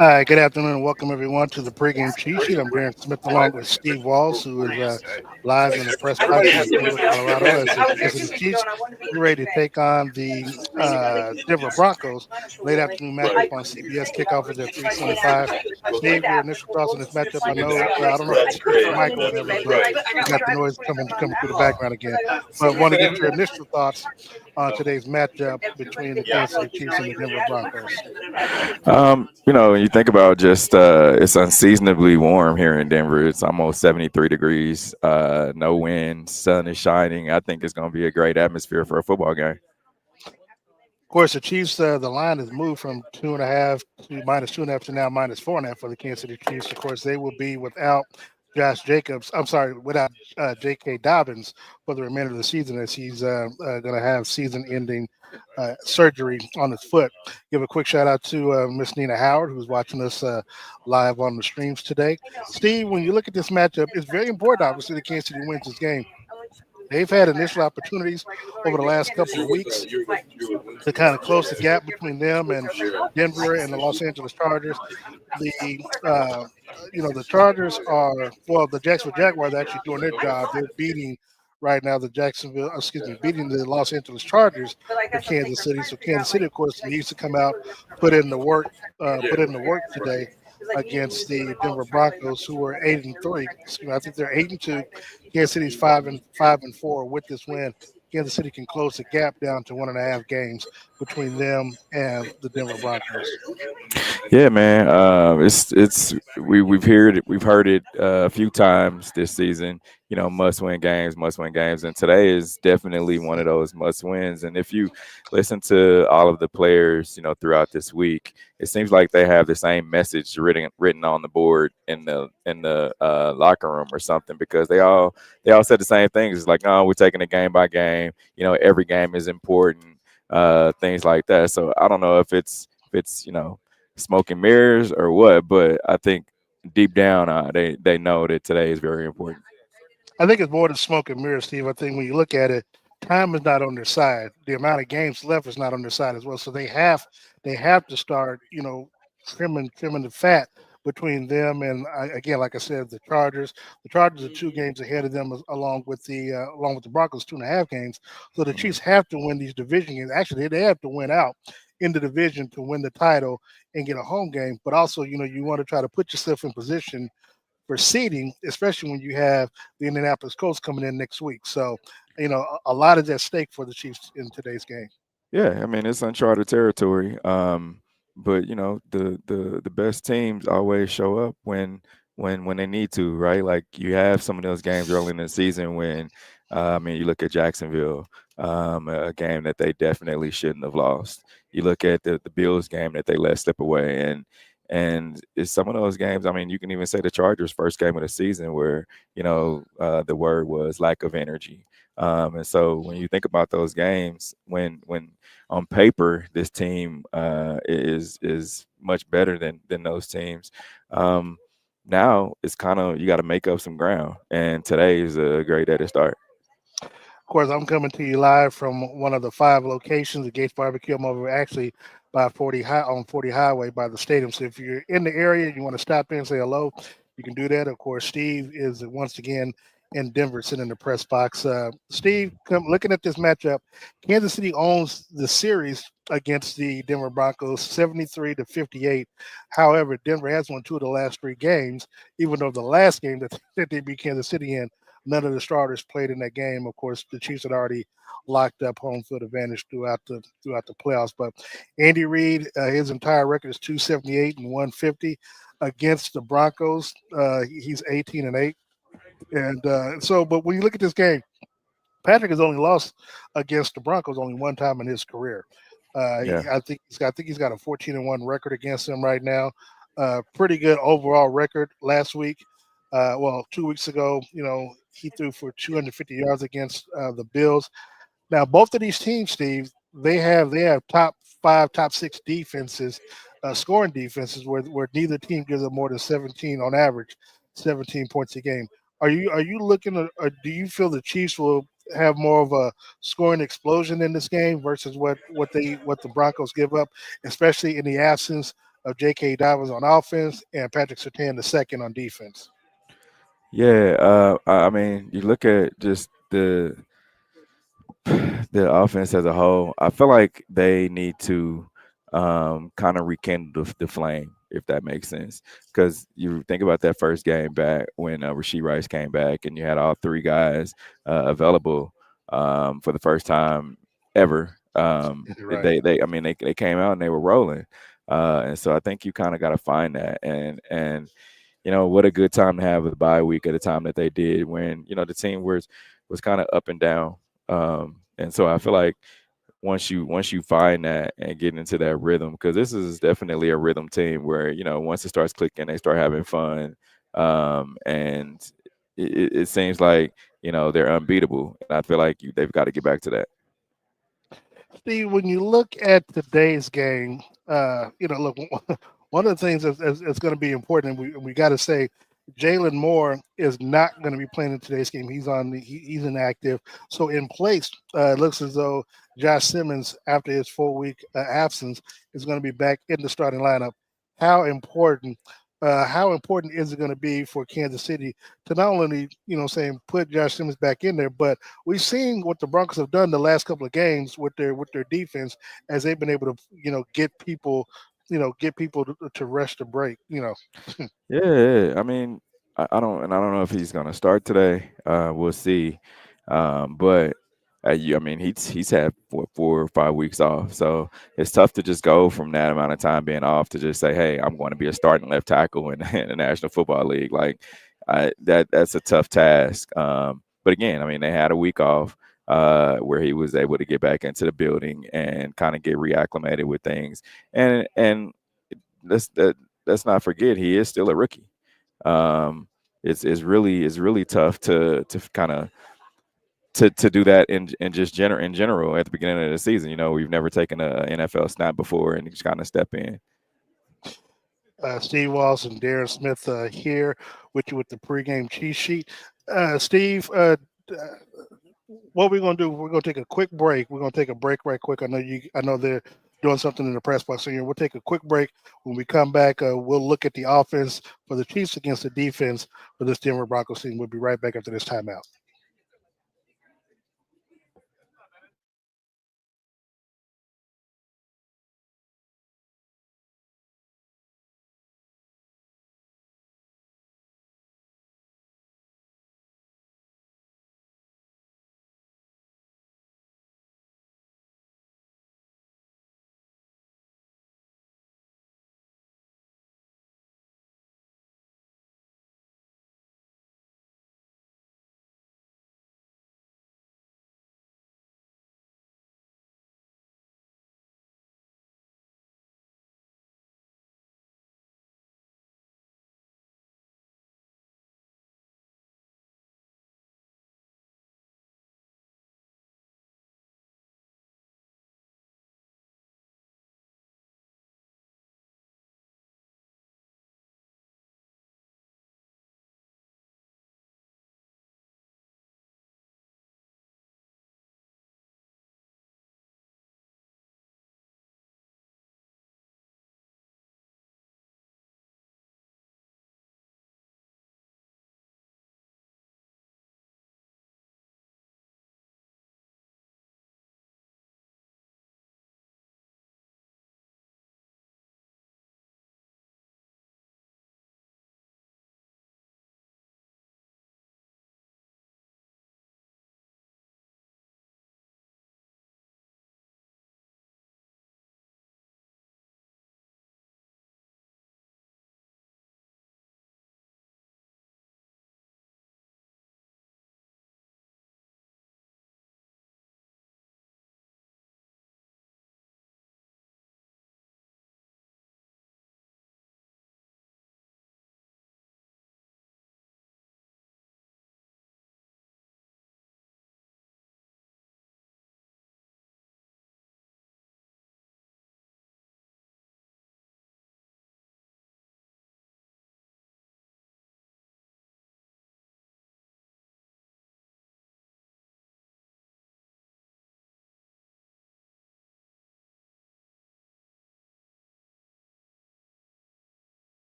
Hi, good afternoon, and welcome everyone to the Pregame Cheat Sheet. I'm Darren Smith along with Steve Walls, who is live in the press box in Denver, Colorado, as the Kansas City Chiefs get ready to take on the Denver Broncos. Late afternoon matchup on CBS. Kickoff is at 3:25. Steve, your initial thoughts on this matchup? I know I don't know if you switched your mic or whatever, but you got the noise coming through the background again. But want to get your initial thoughts on today's matchup between the Kansas City Chiefs and the Denver Broncos. When you think about just it's unseasonably warm here in Denver. It's almost 73 degrees, no wind, sun is shining. I think it's going to be a great atmosphere for a football game. Of course, the Chiefs, the line has moved from 2.5 to -2.5 to now -4.5 for the Kansas City Chiefs. Of course, they will be without Josh Jacobs. I'm sorry, without J.K. Dobbins for the remainder of the season, as he's going to have season-ending surgery on his foot. Give a quick shout out to Miss Nina Howard, who's watching us live on the streams today. Steve, when you look at this matchup, it's very important, obviously, that Kansas City wins this game. They've had initial opportunities over the last couple of weeks to kind of close the gap between them and Denver and the Los Angeles Chargers. The the Chargers are, well, the Jacksonville Jaguars are actually doing their job. They're beating right now beating the Los Angeles Chargers for Kansas City. So Kansas City, of course, needs to come out, put in the work today against the Denver Broncos, who are 8-3. I think they're 8-2. Kansas City's 5-4. With this win, Kansas City can close the gap down to 1.5 games between them and the Denver Broncos. Yeah, man. We've heard it a few times this season. Must win games, and today is definitely one of those must wins. And if you listen to all of the players, throughout this week, it seems like they have the same message written on the board in the locker room or something, because they all said the same things. It's like, no, we're taking it game by game. Every game is important. Things like that. So I don't know if it's smoke and mirrors or what, but I think deep down they know that today is very important. I think it's more than smoke and mirrors, Steve. I think when you look at it, time is not on their side. The amount of games left is not on their side as well. So they have to start, trimming the fat between them and again, like I said, the Chargers. The Chargers are 2 games ahead of them, along with the Broncos, 2.5 games. So the Mhm. Chiefs have to win these division games. Actually, they have to win out in the division to win the title and get a home game. But also, you want to try to put yourself in position for seeding, especially when you have the Indianapolis Colts coming in next week. So, a lot is at stake for the Chiefs in today's game. Yeah, I mean it's uncharted territory. But the best teams always show up when they need to, right? Like you have some of those games early in the season when, I mean, you look at Jacksonville, a game that they definitely shouldn't have lost. You look at the Bills game that they let slip away, and it's some of those games. I mean, you can even say the Chargers' first game of the season where the word was lack of energy. And so when you think about those games, when on paper this team is much better than those teams. Now it's kind of you got to make up some ground, and today is a great day to start. Of course, I'm coming to you live from one of the 5 locations, the Gates Barbecue. I'm over actually by 40 Highway by the stadium. So if you're in the area, you want to stop in and say hello, you can do that. Of course, Steve is once again in Denver, sitting in the press box. Steve, looking at this matchup, Kansas City owns the series against the Denver Broncos, 73-58. However, Denver has won 2 of the last 3 games, even though the last game that they beat Kansas City in, none of the starters played in that game. Of course, the Chiefs had already locked up home field advantage throughout the playoffs. But Andy Reid, his entire record is 278 and 150 against the Broncos. He's 18-8, and but when you look at this game, Patrick has only lost against the Broncos only one time in his career. Yeah. I think he's got a 14-1 record against them right now. Pretty good overall record last week. 2 weeks ago, he threw for 250 yards against the Bills. Now, both of these teams, Steve, they have top 5, top 6 defenses, scoring defenses, where neither team gives up more than 17 on average, 17 points a game. Are you looking at, or do you feel the Chiefs will have more of a scoring explosion in this game versus what the Broncos give up, especially in the absence of J.K. Dobbins on offense and Patrick Surtain the second on defense. Yeah, I mean, you look at just the offense as a whole. I feel like they need to kind of rekindle the flame, if that makes sense. Because you think about that first game back when Rasheed Rice came back, and you had all three guys available for the first time ever. Right. I mean, they came out and they were rolling. And so I think you kind of got to find that, and what a good time to have a bye week at a time that they did when the team was kind of up and down. And so I feel like once you find that and get into that rhythm, because this is definitely a rhythm team where once it starts clicking, they start having fun, and it seems like they're unbeatable, and I feel like they've got to get back to that. Steve, when you look at today's game, look, one of the things that's going to be important, and we got to say, Jalen Moore is not going to be playing in today's game. He's inactive. So in place, it looks as though Josh Simmons, after his 4 week absence, is going to be back in the starting lineup. How important? How important is it going to be for Kansas City to not only, put Josh Simmons back in there, but we've seen what the Broncos have done the last couple of games with their defense as they've been able to get people to rush the break. Yeah, I mean, I don't know if he's gonna start today. We'll see. But I mean, he's had 4 or 5 weeks off, so it's tough to just go from that amount of time being off to just say, "Hey, I'm going to be a starting left tackle in, in the National Football League." Like, that's a tough task. But again, I mean, they had a week off where he was able to get back into the building and kind of get reacclimated with things, and let's let's not forget he is still a rookie. Um, it's really tough to kind of to do that in just in general at the beginning of the season. We've never taken a NFL snap before and just kind of step in. Steve Walls and Darren Smith here with you with the pregame cheat sheet. Steve, what we're gonna do? We're gonna take a quick break. We're gonna take a break right quick. I know they're doing something in the press box here. We'll take a quick break. When we come back, we'll look at the offense for the Chiefs against the defense for this Denver Broncos team. We'll be right back after this timeout.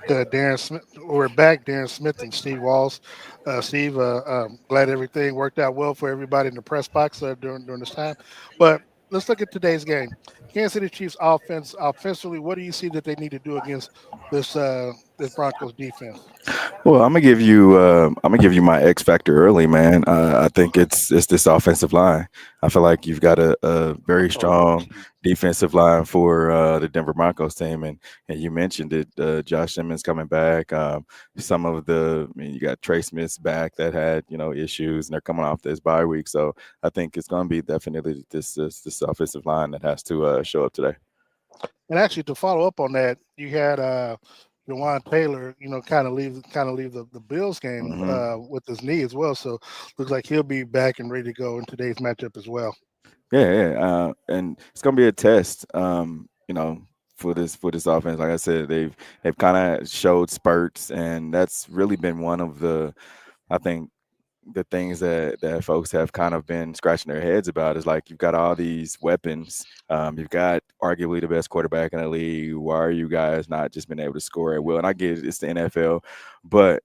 Darren Smith. We're back, Darren Smith and Steve Walls. Steve, glad everything worked out well for everybody in the press box during this time. But let's look at today's game. Kansas City Chiefs offense. Offensively, what do you see that they need to do against this Broncos defense? Well, I'm gonna give you my X factor early, man. I think it's this offensive line. I feel like you've got a very Oh, strong gee. defensive line for the Denver Broncos team, and you mentioned it. Josh Simmons coming back. Some of I mean, you got Trey Smith's back that had issues, and they're coming off this bye week. So I think it's gonna be definitely this offensive line that has to show up today. And actually, to follow up on that, you had Jawan Taylor, kind of leave the Bills game Hmm. with his knee as well. So looks like he'll be back and ready to go in today's matchup as well. Yeah, yeah, and it's gonna be a test. For this offense, like I said, they've kind of showed spurts, and that's really been one of I think the things that folks have kind of been scratching their heads about is like you've got all these weapons, you've got arguably the best quarterback in the league. Why are you guys not just been able to score at will? And I get it's the NFL, but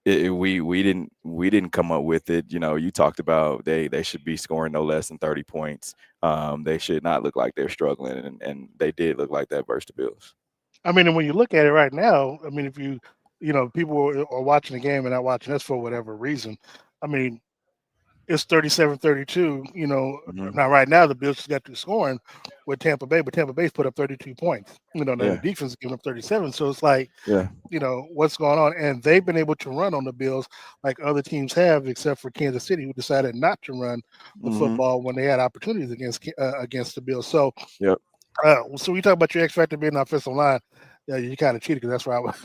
we didn't come up with it. You talked about they should be scoring no less than 30 points. They should not look like they're struggling, and they did look like that versus the Bills. I mean, and when you look at it right now, I mean, if people are watching the game and not watching us for whatever reason, I mean, it's 37-32. Hmm. Now right now the Bills just got through scoring with Tampa Bay, but Tampa Bay's put up 32 points. Now the Yeah, defense is giving up 37. So it's like, yeah. what's going on, and they've been able to run on the Bills like other teams have, except for Kansas City, who decided not to run the Hmm. football when they had opportunities against the Bills. So, Yep. so we talk about your X factor being the offensive line. Yeah, you kind of cheated because that's where I was.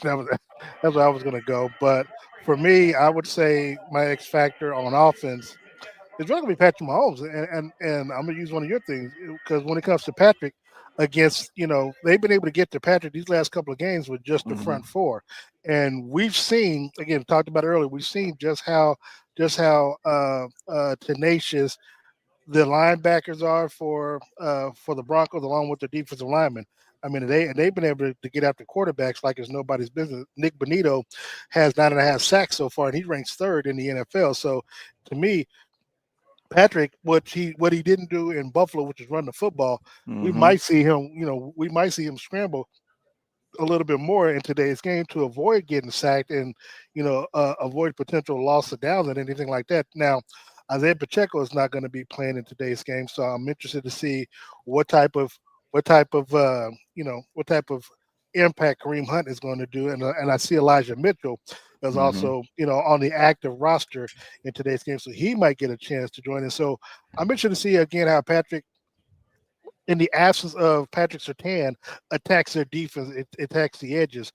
That's where I was going to go. But for me, I would say my X factor on offense it's going to be Patrick Mahomes, and I'm going to use one of your things because when it comes to Patrick, against they've been able to get to Patrick these last couple of games with just the Hmm. front four, and we've seen again talked about earlier. We've seen just how tenacious the linebackers are for the Broncos, along with the defensive linemen. I mean, they've been able to get after quarterbacks like it's nobody's business. Nick Bonito has 9.5 sacks so far, and he ranks third in the NFL. So, to me, Patrick, what he didn't do in Buffalo, which is run the football, we Hmm. might see him. We might see him scramble a little bit more in today's game to avoid getting sacked and avoid potential loss of downs and anything like that. Now, Isaiah Pacheco is not going to be playing in today's game, so I'm interested to see what type of what type of impact Kareem Hunt is going to do, and I see Elijah Mitchell is Hmm. also on the active roster in today's game, so he might get a chance to join in. So I'm interested to see again how Patrick in the absence of Patrick Sertan, attacks their defense. It attacks the edges.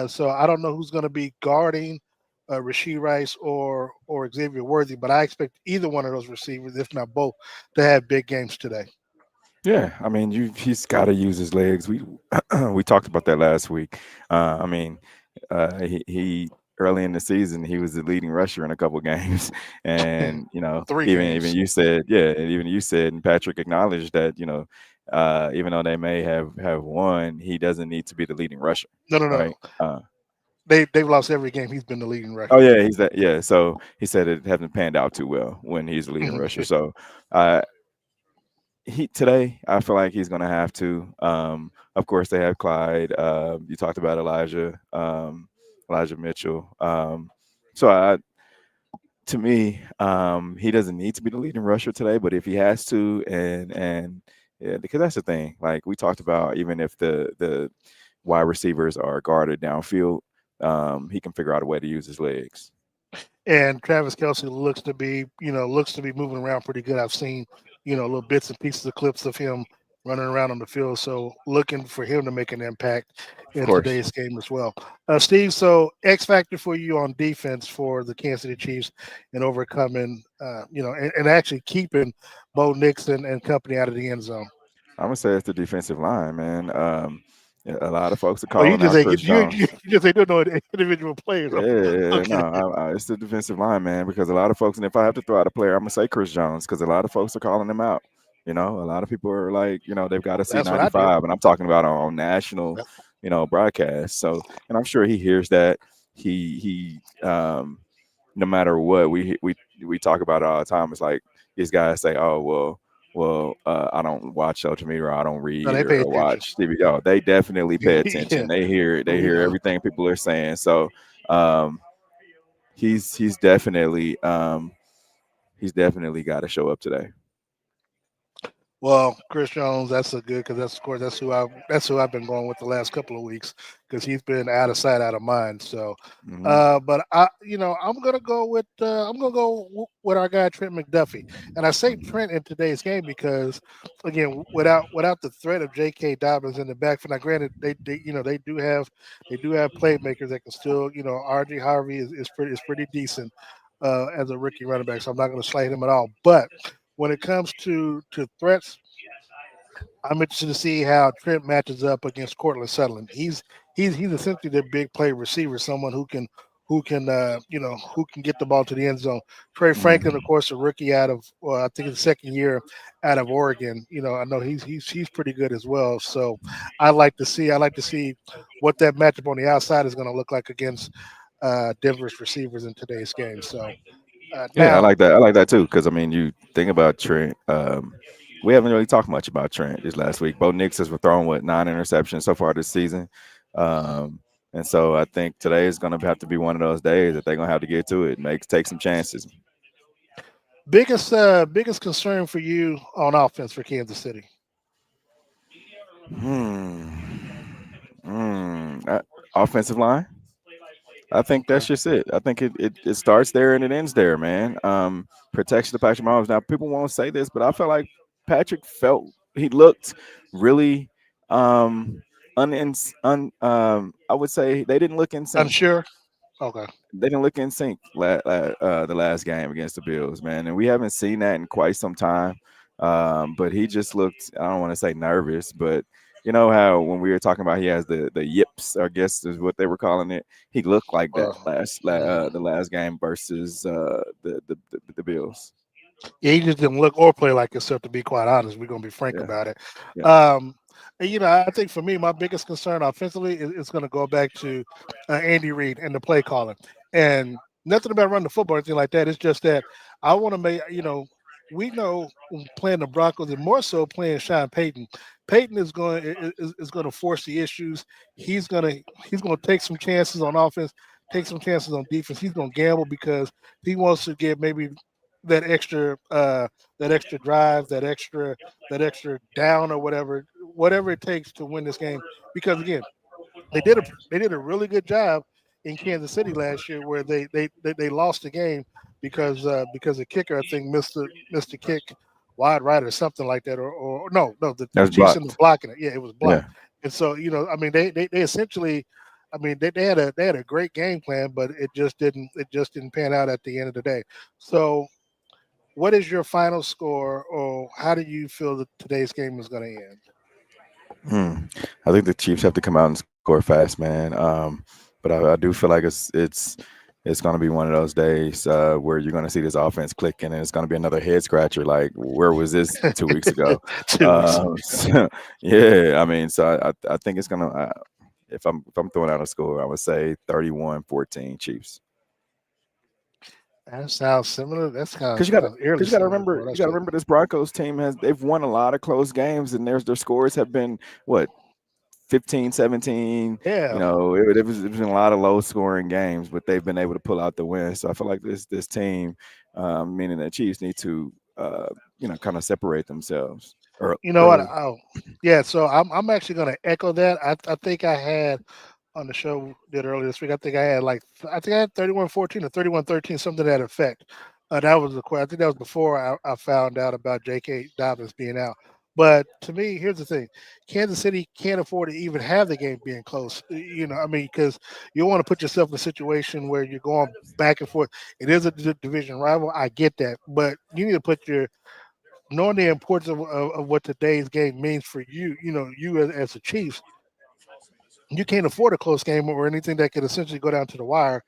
So I don't know who's going to be guarding Rasheed Rice or Xavier Worthy, but I expect either one of those receivers, if not both, to have big games today. Yeah, I mean, he's got to use his legs. We we talked about that last week. I mean, he early in the season he was the leading rusher in a couple games, and Three even games. you said, yeah, and even you said, and Patrick acknowledged that even though they may have won, he doesn't need to be the leading rusher, No, no, no. right? They've lost every game. He's been the leading Oh rusher. yeah, he's that. Yeah, so he said it hasn't panned out too well when he's the leading rusher. So. Uh, he today, I feel like he's going to have to. Of course, they have Clyde. You talked about Elijah Mitchell. So to me, he doesn't need to be the leading rusher today, but if he has to, and yeah, because that's the thing. Like we talked about, even if the wide receivers are guarded downfield, he can figure out a way to use his legs. And Travis Kelsey looks to be moving around pretty good. I've seen little bits and pieces of clips of him running around on the field. So looking for him to make an impact Of in course. today's game as well. Steve, so X factor for you on defense for the Kansas City Chiefs and overcoming, and actually keeping Bo Nixon and company out of the end zone. I'm gonna say it's the defensive line, man. Yeah, a lot of folks are Oh, you calling just out ain't Chris you Jones. just ain't doing no individual players. Yeah, yeah, yeah. No, Okay. it's the defensive line, man, because a lot of folks, and if I have to throw out a player, I'm gonna say Chris Jones, because a lot of folks are calling him out. A lot of people are like, they've got to see That's what I did. 95, and I'm talking about on national, broadcast. So, and I'm sure he hears that. He no matter what we talk about it all the time. It's like these guys say, "Oh I don't watch social media, or I don't No, read they pay or attention. watch TV." Oh, they definitely pay Yeah, attention. They hear it. They you hear know. everything people are saying. So, um, he's definitely got to show up today. Well, Chris Jones, that's a good because that's of course that's who I've been going with the last couple of weeks because he's been out of sight, out of mind. So, Hmm. but I'm gonna go with our guy Trent McDuffie, and I say Trent in today's game because again, without the threat of J.K. Dobbins in the backfield. Now, granted, they do have playmakers that can still R.J. Harvey is pretty decent as a rookie running back, so I'm not going to slight him at all, but when it comes to threats, I'm interested to see how Trent matches up against Cortland Sutherland. He's essentially their big play receiver, someone who can get the ball to the end zone. Trey Franklin, of Hmm. course, a rookie out of I think his second year out of Oregon. I know he's pretty good as well. So I like to see what that matchup on the outside is going to look like against Denver's receivers in today's game. So Yeah, I now like that. I like that too. Because I mean, you think about Trent. We haven't really talked much about Trent this last week. Bo Nix has thrown what 9 interceptions so far this season, um, and so I think today is going to have to be one of those days that they're going to have to get to it, take some chances. biggest concern for you on offense for Kansas City. Hmm. Offensive line. I think Okay. that's just it. I think it starts there and it ends there, man. Protection of Patrick Mahomes. Now, people won't say this, but I felt like Patrick he looked really I would say they didn't look in sync. Unsure. Okay. They didn't look in sync the last game against the Bills, man, and we haven't seen that in quite some time. But he just looked, I don't want to say nervous, but you know how when we were talking about he has the yips, I guess is what they were calling it. He looked like that Well, mm, the last game versus the Bills. yeah, he just didn't look or play like himself. To be quite honest, we're gonna be frank Yeah, about it. yeah. Um, and, I think for me, my biggest concern offensively is going to go back to Andy Reid and the play calling, and nothing about running the football or anything like that. It's just that I want to make we know when playing the Broncos and more so playing Sean Payton. Payton is going to force the issues. He's going to take some chances on offense, take some chances on defense. He's going to gamble because he wants to get maybe that extra that extra drive, that extra down or whatever it takes to win this game. Because again, they did a really good job in Kansas City last year where they lost the game because the kicker I think missed the kick wide right or something like that or no That the was Chiefs ended up blocked. blocking it. Yeah, it was Yeah, blocked. And so I mean they essentially I mean they had a great game plan, but it just didn't pan out at the end of the day. So what is your final score, or how do you feel that today's game is going to end? hmm. I think the Chiefs have to come out and score fast, man. But I do feel like it's going to be one of those days where you're going to see this offense clicking, and it's going to be another head scratcher. Like, where was this 2 weeks ago? 2 weeks. Yeah, I mean, so I think it's going to. If I'm throwing out a score, I would say 31-14 Chiefs. That sounds similar. Because you got to Sounds eerily because you got to similar to remember what I you got to said. remember this Broncos team they've won a lot of close games, and their scores have been what 15, 17. Yeah, It was been a lot of low scoring games, but they've been able to pull out the win. So I feel like this team, meaning the Chiefs, need to kind of separate themselves you know what? early. Oh, yeah. So I'm actually going to echo that. I think I had on the show we did earlier this week. I think I had 31-14 or 31-13, something to that effect. That was I think that was before I found out about J.K. Dobbins being out. But to me, here's the thing: Kansas City can't afford to even have the game being close. I mean, because you want to put yourself in a situation where you're going back and forth. It is a division rival. I get that, but you need to put your knowing the importance of what today's game means for you. You as the Chiefs, you can't afford a close game or anything that could essentially go down to the wire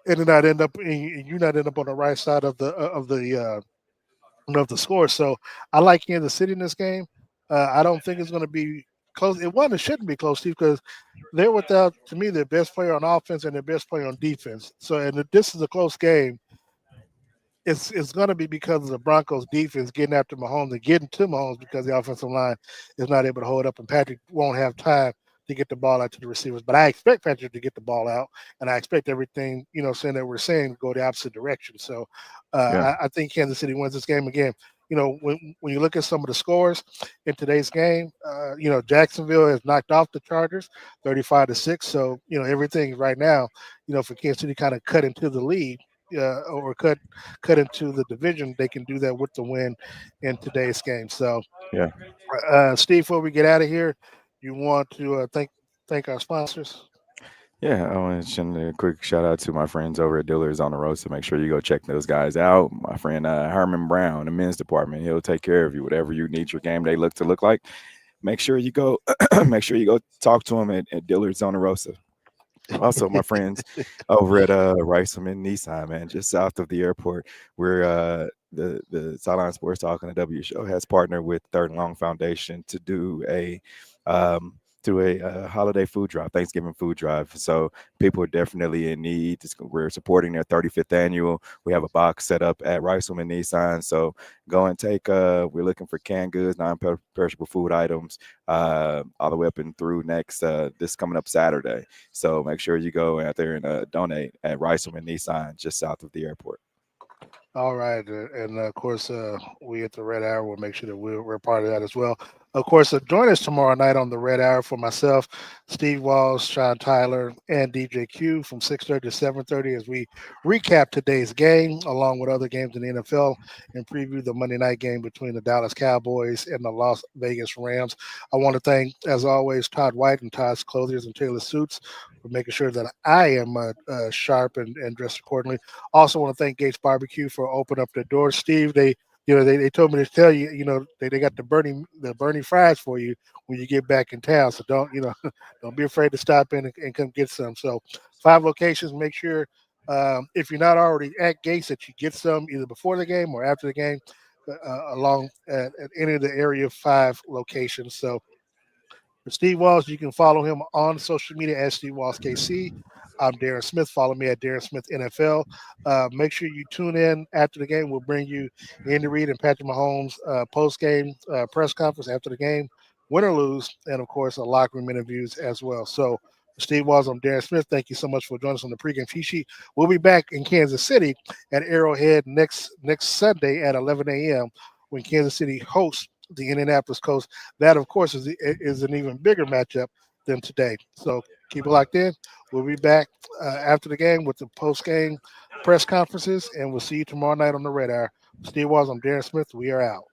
and then not end up and you not end up on the right side of the score. So I like Kansas City in this game. I don't think it's going to be close. It wasn't. It shouldn't be close, Steve, because they're without, to me, their best player on offense and their best player on defense. So, and if this is a close game, it's going to be because of the Broncos defense getting after Mahomes and getting to Mahomes because the offensive line is not able to hold up, and Patrick won't have time to get the ball out to the receivers. But I expect Patrick to get the ball out, and I expect everything, saying that we're saying to go the opposite direction. So Yeah. I think Kansas City wins this game again. When you look at some of the scores in today's game, Jacksonville has knocked off the Chargers 35-6. So, everything right now, for Kansas City kind of cut into the lead, or cut into the division, they can do that with the win in today's game. So, Yeah. Steve, before we get out of here, you want to thank our sponsors? Yeah, I want to send a quick shout out to my friends over at Dealers on the Road. So make sure you go check those guys out. My friend Herman Brown, the men's department, he'll take care of you. Whatever you need your game day look like, make sure you go. Make sure you go talk to him at Dealers on the Rosa. Also, my friends over at Riceman Nissan, man, just south of the airport, where the Sideline Sports Talk and the W Show has partnered with Third and Long Foundation to do um, a holiday food drive, Thanksgiving food drive. So people are definitely in need. We're supporting their 35th annual. We have a box set up at Riceman Nissan. So go and take. We're looking for canned goods, non-perishable food items, all the way up and through next this coming up Saturday. So make sure you go out there and donate at Riceman Nissan, just south of the airport. All right, and of course, we at the Red Hour will make sure that we're part of that as well. Of course, join us tomorrow night on the Red Hour for myself, Steve Walls, Sean Tyler, and DJ Q from 6:30 to 7:30 as we recap today's game along with other games in the NFL and preview the Monday night game between the Dallas Cowboys and the Las Vegas Rams. I want to thank, as always, Todd White and Todd's Clothiers and Taylor Suits for making sure that I am sharp and dressed accordingly. Also, want to thank Gates Barbecue for opening up the door. Steve, they told me to tell you, they got the burning fries for you when you get back in town. So don't don't be afraid to stop in and come get some. So 5 locations. Make sure if you're not already at Gates that you get some either before the game or after the game, along at any of the area 5 locations. So for Steve Walls, you can follow him on social media at Steve Walls KC. I'm Darren Smith. Follow me at Darren Smith NFL. Make sure you tune in after the game. We'll bring you Andy Reid and Patrick Mahomes post game press conference after the game, win or lose, and of course, locker room interviews as well. So, for Steve Walls, I'm Darren Smith. Thank you so much for joining us on the pregame cheat sheet. We'll be back in Kansas City at Arrowhead next Sunday at 11 a.m. when Kansas City hosts the Indianapolis Colts. That, of course, is an even bigger matchup than today. So keep it locked in. We'll be back after the game with the post-game press conferences, and we'll see you tomorrow night on the Red Hour. Steve Walls, I'm Darren Smith. We are out.